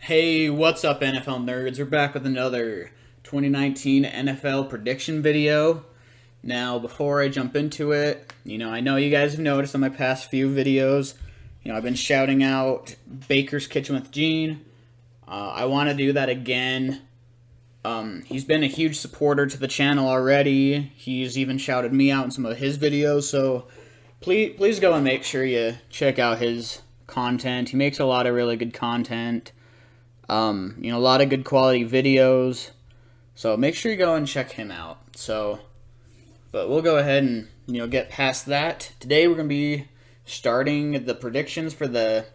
Hey, what's up, NFL nerds? We're back with another 2019 NFL prediction video. Now, before I jump into it, I know you guys have noticed on my past few videos, I've been shouting out Baker's Kitchen with Gene. I want to do that again. He's been a huge supporter to the channel already. He's even shouted me out in some of his videos, so please go and make sure you check out his content. He makes a lot of really good content. A lot of good quality videos. So make sure you go and check him out. But we'll go ahead and, get past that. Today we're going to be starting the predictions for the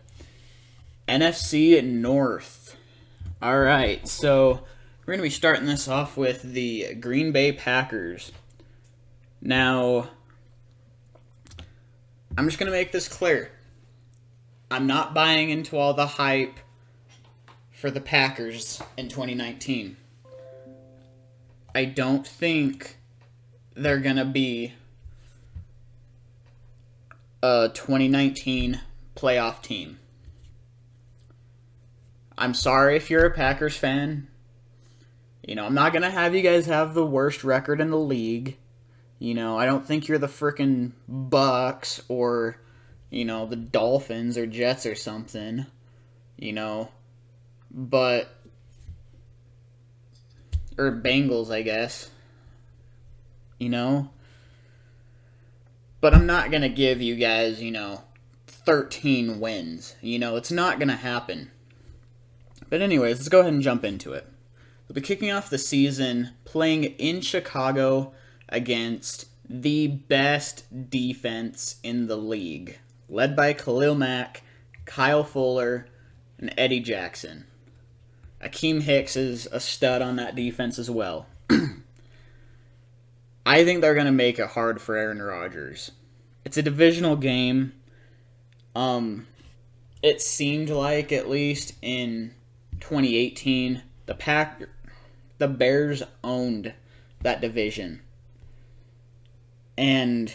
NFC North. Alright, so we're going to be starting this off with the Green Bay Packers. Now, I'm just going to make this clear. I'm not buying into all the hype for the Packers in 2019. I don't think they're going to be a 2019 playoff team. I'm sorry if you're a Packers fan. I'm not going to have you guys have the worst record in the league. I don't think you're the frickin' Bucks or, the Dolphins or Jets or something. Or Bengals, I guess. But I'm not going to give you guys, 13 wins. It's not going to happen. But anyways, let's go ahead and jump into it. We'll be kicking off the season playing in Chicago against the best defense in the league, led by Khalil Mack, Kyle Fuller, and Eddie Jackson. Akeem Hicks is a stud on that defense as well. I think they're going to make it hard for Aaron Rodgers. It's a divisional game. It seemed like, at least in 2018, the Bears owned that division. And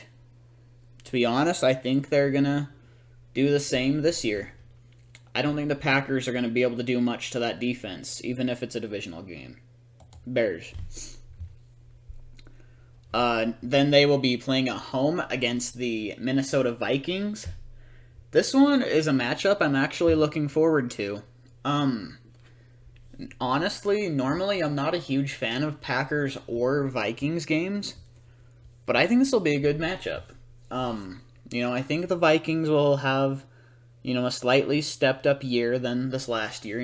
to be honest, I think they're going to do the same this year. I don't think the Packers are going to be able to do much to that defense, even if it's a divisional game. Bears. Then they will be playing at home against the Minnesota Vikings. This one is a matchup I'm actually looking forward to. Honestly, normally I'm not a huge fan of Packers or Vikings games, but I think this will be a good matchup. I think the Vikings will have a slightly stepped up year than this last year.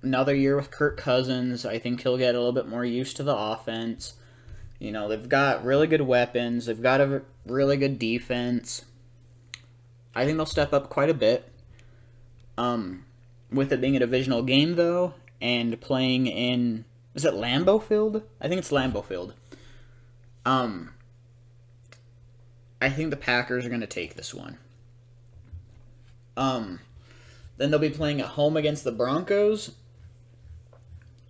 Another year with Kirk Cousins. I think he'll get a little bit more used to the offense. They've got really good weapons. They've got a really good defense. I think they'll step up quite a bit. With it being a divisional game, though, and playing in... Is it Lambeau Field? I think it's Lambeau Field. I think the Packers are going to take this one. Then they'll be playing at home against the Broncos.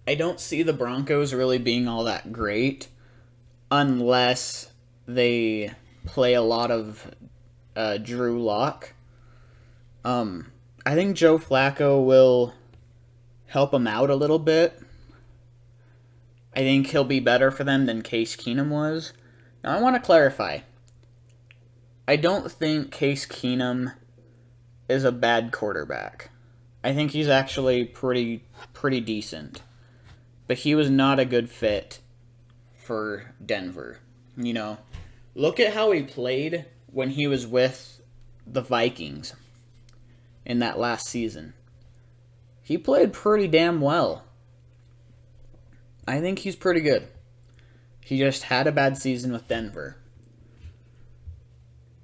I don't see the Broncos really being all that great unless they play a lot of Drew Lock. I think Joe Flacco will help them out a little bit. I think he'll be better for them than Case Keenum was. Now, I want to clarify. I don't think Case Keenum is a bad quarterback. I think he's actually pretty decent. But he was not a good fit for Denver. Look at how he played when he was with the Vikings in that last season. He played pretty damn well. I think he's pretty good. He just had a bad season with Denver.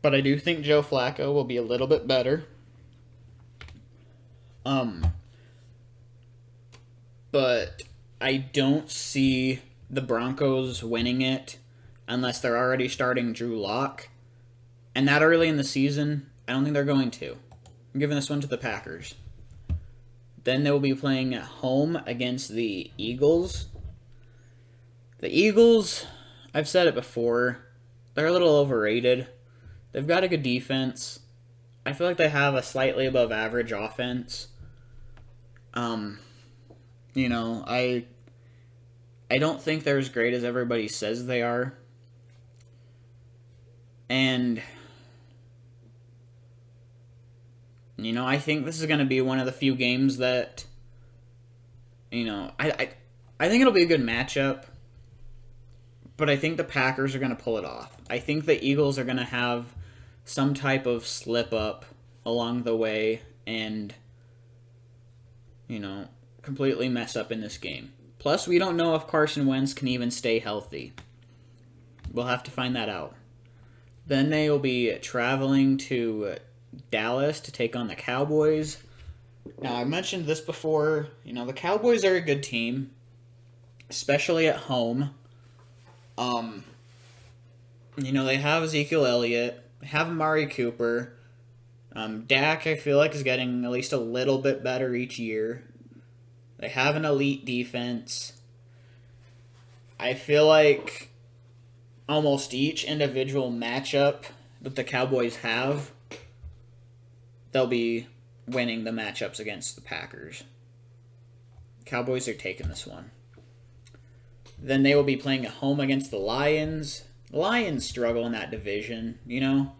But I do think Joe Flacco will be a little bit better. But I don't see the Broncos winning it unless they're already starting Drew Lock. And that early in the season, I don't think they're going to. I'm giving this one to the Packers. Then they will be playing at home against the Eagles. The Eagles, I've said it before, they're a little overrated. They've got a good defense. I feel like they have a slightly above average offense. You know, I don't think they're as great as everybody says they are. And you know, I think this is going to be one of the few games that, you know, I think it'll be a good matchup, but I think the Packers are going to pull it off. I think the Eagles are going to have some type of slip up along the way and, you know, completely mess up in this game. Plus, we don't know if Carson Wentz can even stay healthy. We'll have to find that out. Then they will be traveling to Dallas to take on the Cowboys. Now, I mentioned this before. You know, the Cowboys are a good team, especially at home. You know, they have Ezekiel Elliott, they have Amari Cooper. Dak, I feel like, is getting at least a little bit better each year. They have an elite defense. I feel like almost each individual matchup that the Cowboys have, they'll be winning the matchups against the Packers. Cowboys are taking this one. Then they will be playing at home against the Lions. Lions struggle in that division, you know.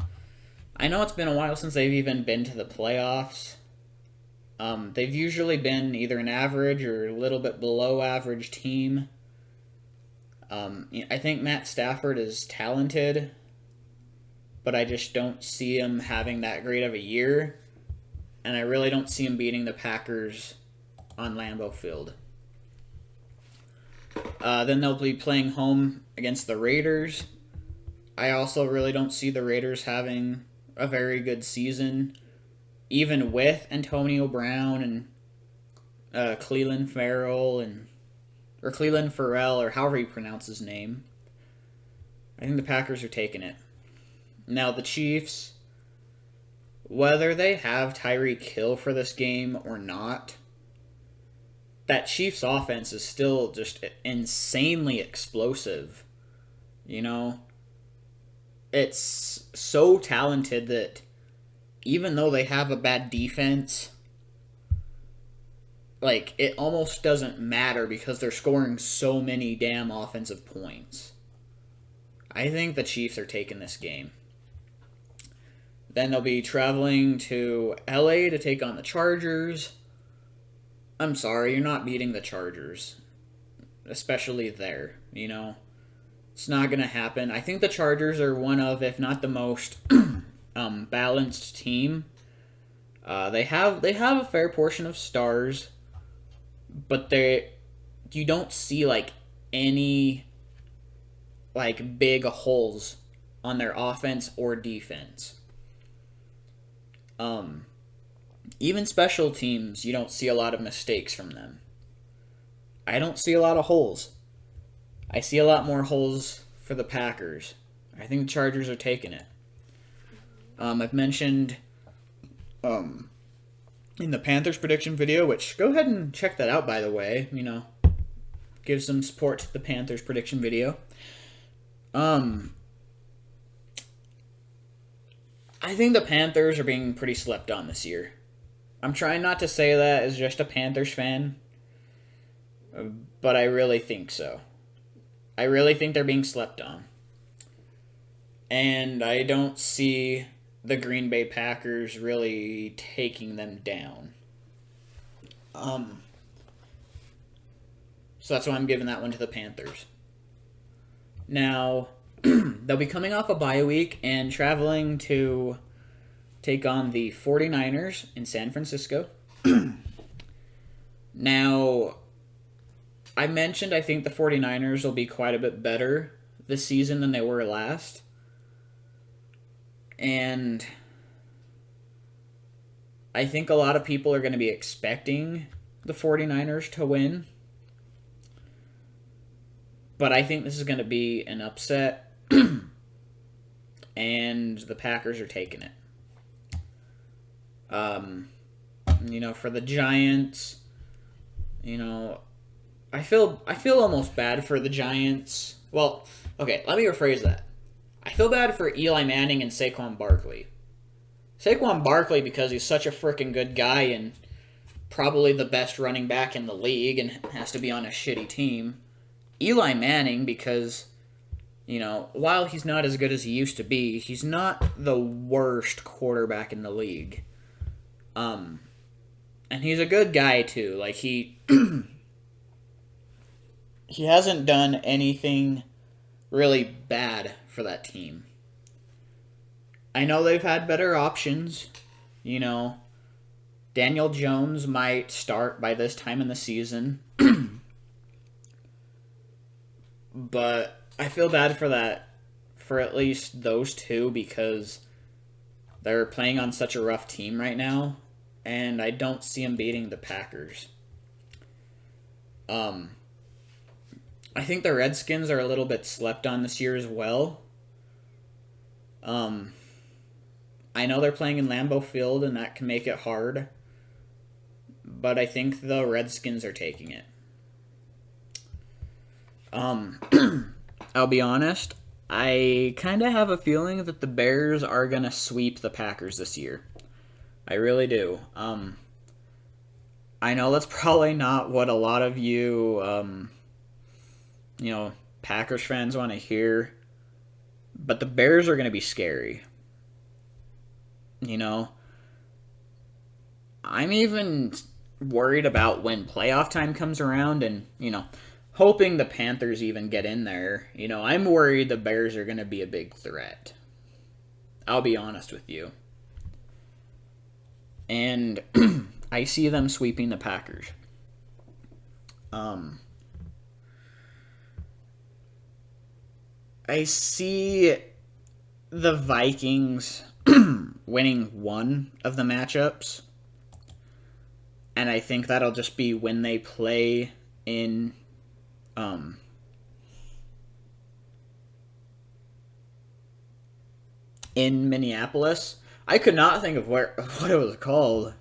I know it's been a while since they've even been to the playoffs. They've usually been either an average or a little bit below average team. I think Matt Stafford is talented, but I just don't see him having that great of a year. And I really don't see him beating the Packers on Lambeau Field. Then they'll be playing home against the Raiders. I also really don't see the Raiders having a very good season, even with Antonio Brown and Cleveland Farrell or Cleveland Farrell, or however you pronounce his name. I think the Packers are taking it. Now the Chiefs, whether they have Tyreek Hill for this game or not, that Chiefs offense is still just insanely explosive. You know, it's so talented that even though they have a bad defense, like, it almost doesn't matter because they're scoring so many damn offensive points. I think the Chiefs are taking this game. Then they'll be traveling to LA to take on the Chargers. I'm sorry, you're not beating the Chargers. Especially there, you know. It's not going to happen. I think the Chargers are one of, if not the most, balanced team. They have a fair portion of stars, but you don't see like any like big holes on their offense or defense. Even special teams, you don't see a lot of mistakes from them. I don't see a lot of holes. I see a lot more holes for the Packers. I think the Chargers are taking it. I've mentioned in the Panthers prediction video, which go ahead and check that out, by the way. You know, give some support to the Panthers prediction video. I think the Panthers are being pretty slept on this year. I'm trying not to say that as just a Panthers fan, but I really think so. I really think they're being slept on. And I don't see the Green Bay Packers really taking them down. So that's why I'm giving that one to the Panthers. Now, they'll be coming off a bye week and traveling to take on the 49ers in San Francisco. Now, I mentioned I think the 49ers will be quite a bit better this season than they were last. And I think a lot of people are going to be expecting the 49ers to win. But I think this is going to be an upset. And the Packers are taking it. You know, for the Giants, you know, I feel almost bad for the Giants. Well, okay, let me rephrase that. I feel bad for Eli Manning and Saquon Barkley. Saquon Barkley because he's such a freaking good guy and, probably the best running back in the league and has to be on a shitty team. Eli Manning, because, while he's not as good as he used to be, he's not the worst quarterback in the league. And he's a good guy, too. Like, he hasn't done anything really bad for that team. I know they've had better options. Daniel Jones might start by this time in the season. But I feel bad for at least those two, because they're playing on such a rough team right now, and I don't see them beating the Packers. I think the Redskins are a little bit slept on this year as well. I know they're playing in Lambeau Field, and that can make it hard, but I think the Redskins are taking it. I'll be honest, I kind of have a feeling that the Bears are going to sweep the Packers this year. I really do. I know that's probably not what a lot of you, Packers fans want to hear, but the Bears are going to be scary. I'm even worried about when playoff time comes around and, hoping the Panthers even get in there. I'm worried the Bears are going to be a big threat. I'll be honest with you. And I see them sweeping the Packers. I see the Vikings winning one of the matchups. And I think that'll just be when they play in Minneapolis. I could not think of what it was called.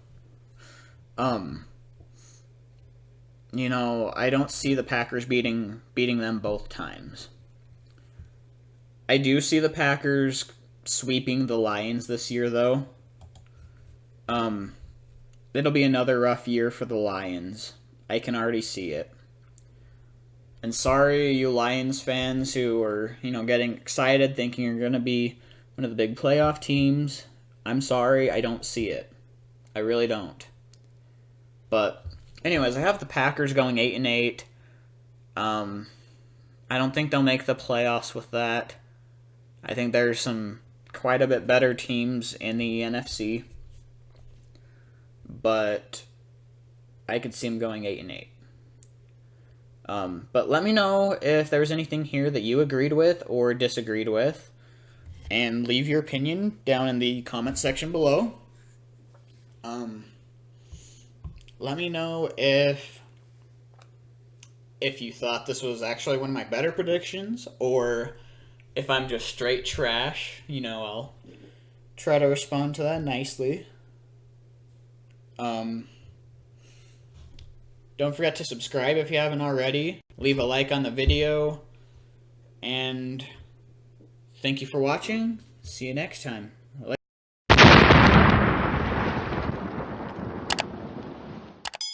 I don't see the Packers beating them both times. I do see the Packers sweeping the Lions this year, though. It'll be another rough year for the Lions. I can already see it. And sorry, you Lions fans who are, getting excited thinking you're going to be one of the big playoff teams. I'm sorry, I don't see it. I really don't. But, anyways, I have the Packers going 8-8. I don't think they'll make the playoffs with that. I think there's some quite a bit better teams in the NFC. But I could see them going 8-8. But let me know if there's anything here that you agreed with or disagreed with. And leave your opinion down in the comment section below. Let me know if you thought this was actually one of my better predictions, or if I'm just straight trash. I'll try to respond to that nicely. Don't forget to subscribe if you haven't already. Leave a like on the video. And thank you for watching. See you next time.